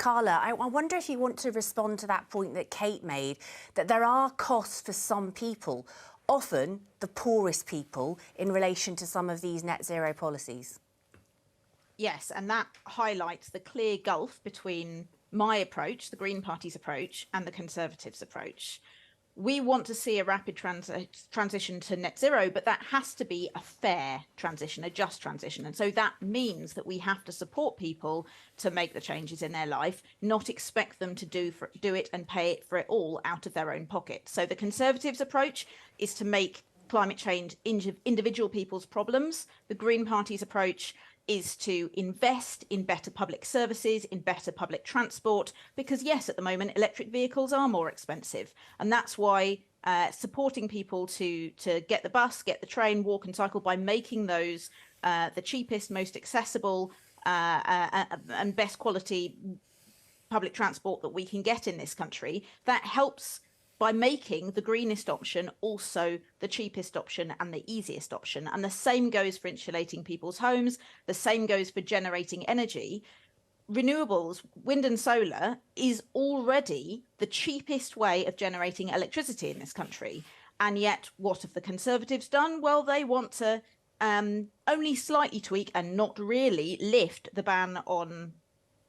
Carla, I wonder if you want to respond to that point that Kate made, that there are costs for some people, often the poorest people, in relation to some of these net zero policies. Yes, and that highlights the clear gulf between my approach, the Green Party's approach, and the Conservatives' approach. We want to see a rapid transition to net zero, but that has to be a fair transition, a just transition. And so that means that we have to support people to make the changes in their life, not expect them to do it and pay for it all out of their own pocket. So the Conservatives' approach is to make climate change individual people's problems. The Green Party's approach is to invest in better public services, in better public transport, because yes, at the moment, electric vehicles are more expensive. And that's why supporting people to get the bus, get the train, walk and cycle by making those the cheapest, most accessible and best quality public transport that we can get in this country, that helps by making the greenest option also the cheapest option and the easiest option. And the same goes for insulating people's homes. The same goes for generating energy. Renewables, wind and solar, is already the cheapest way of generating electricity in this country. And yet, what have the Conservatives done? Well, they want to only slightly tweak and not really lift the ban on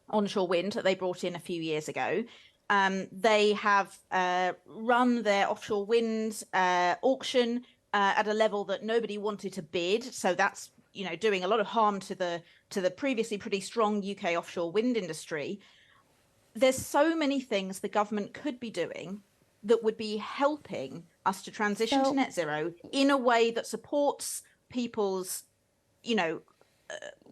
onshore wind that they brought in a few years ago. They have run their offshore wind auction at a level that nobody wanted to bid. So that's, doing a lot of harm to the previously pretty strong UK offshore wind industry. There's so many things the government could be doing that would be helping us to transition to net zero in a way that supports people's,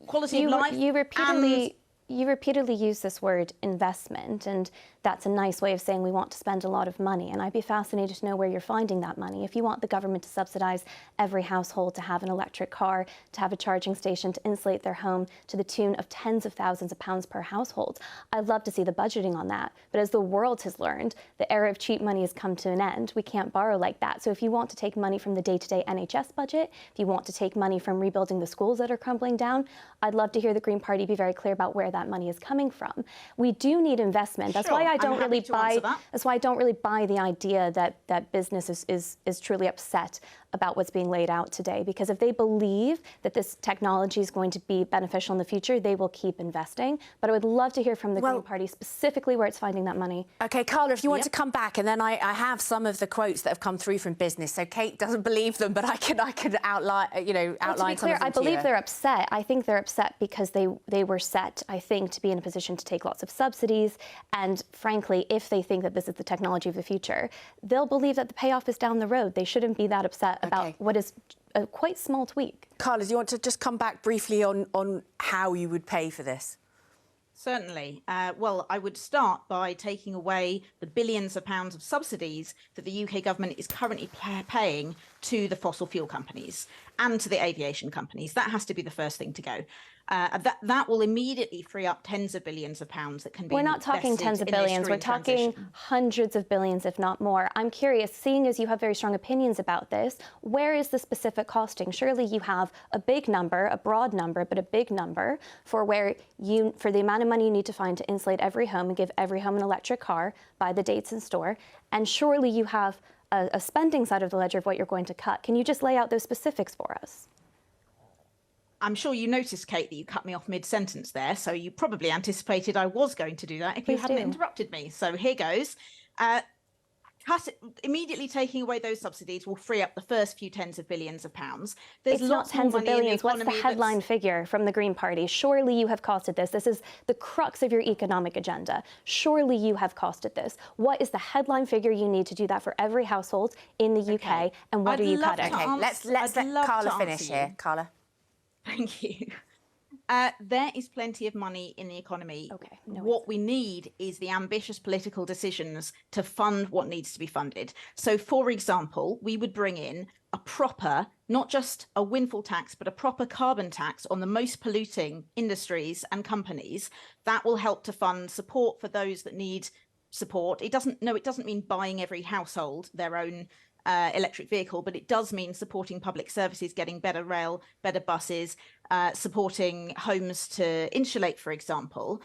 quality of life. You repeatedly use this word investment, and that's a nice way of saying we want to spend a lot of money. And I'd be fascinated to know where you're finding that money. If you want the government to subsidize every household to have an electric car, to have a charging station, to insulate their home to the tune of tens of thousands of pounds per household, I'd love to see the budgeting on that. But as the world has learned, the era of cheap money has come to an end. We can't borrow like that. So if you want to take money from the day-to-day NHS budget, if you want to take money from rebuilding the schools that are crumbling down, I'd love to hear the Green Party be very clear about where that money is coming from. We do need investment. That's why I don't really buy. That's why I don't really buy the idea that business is truly upset about what's being laid out today. Because if they believe that this technology is going to be beneficial in the future, they will keep investing. But I would love to hear from the Green Party specifically where it's finding that money. OK, Carla, if you want to come back, and then I have some of the quotes that have come through from business. So Kate doesn't believe them, but I could outline, outline well, to be clear, some of them I believe they're upset. I think they're upset because they were set, I think, to be in a position to take lots of subsidies. And frankly, if they think that this is the technology of the future, they'll believe that the payoff is down the road. They shouldn't be that upset about what is a quite small tweak. Carla, do you want to just come back briefly on how you would pay for this? Certainly. Well, I would start by taking away the billions of pounds of subsidies that the UK government is currently paying to the fossil fuel companies and to the aviation companies. That has to be the first thing to go. That will immediately free up tens of billions of pounds that can be. We're not talking tens of billions. We're talking hundreds of billions, if not more. I'm curious, seeing as you have very strong opinions about this, where is the specific costing? Surely you have a big number, a broad number, but a big number for the amount of money you need to find to insulate every home and give every home an electric car by the dates in store. And surely you have a spending side of the ledger of what you're going to cut. Can you just lay out those specifics for us? I'm sure you noticed, Kate, that you cut me off mid-sentence there, so you probably anticipated I was going to do that if you hadn't interrupted me. So here goes. Immediately taking away those subsidies will free up the first few tens of billions of pounds. There's it's not tens of billions. What's the headline figure from the Green Party? Surely you have costed this. This is the crux of your economic agenda. Surely you have costed this. What is the headline figure you need to do that for every household in the UK, and what are you cutting? Okay, let's let Carla finish here. Carla. Thank you. There is plenty of money in the economy. Okay, what we need is the ambitious political decisions to fund what needs to be funded. So, for example, we would bring in a proper, not just a windfall tax, but a proper carbon tax on the most polluting industries and companies. That will help to fund support for those that need support. It doesn't mean buying every household their own electric vehicle, but it does mean supporting public services, getting better rail, better buses, supporting homes to insulate, for example.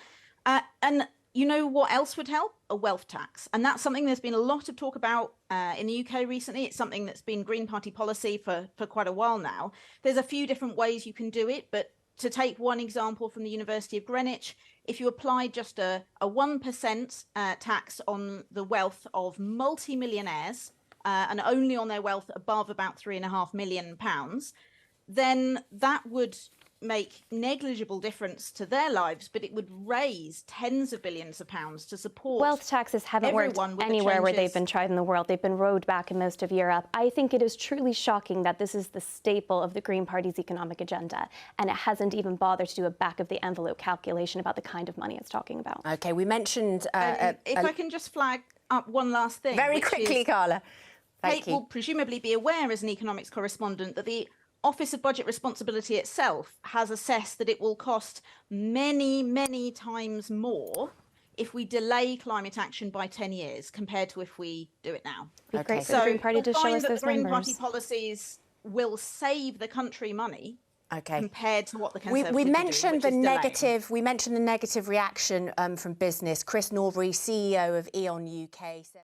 And You know what else would help? A wealth tax. And that's something there's been a lot of talk about in the UK recently. It's something that's been Green Party policy for quite a while now. There's a few different ways you can do it, but to take one example from the University of Greenwich, if you apply just a 1% tax on the wealth of multi-millionaires and only on their wealth above about £3.5 million, then that would make negligible difference to their lives, but it would raise tens of billions of pounds to support. Wealth taxes haven't worked anywhere where they've been tried in the world. They've been rolled back in most of Europe. I think it is truly shocking that this is the staple of the Green Party's economic agenda, and it hasn't even bothered to do a back-of-the-envelope calculation about the kind of money it's talking about. OK, we mentioned... if I can just flag up one last thing. Very quickly, Carla. Kate will presumably be aware as an economics correspondent that the Office of Budget Responsibility itself has assessed that it will cost many, many times more if we delay climate action by 10 years compared to if we do it now. It'd be great for the Green Party to show us those the Green numbers. Party policies will save the country money compared to what the Conservatives we are mentioned doing, the negative. We mentioned the negative reaction from business. Chris Norbury, CEO of E.ON UK, said.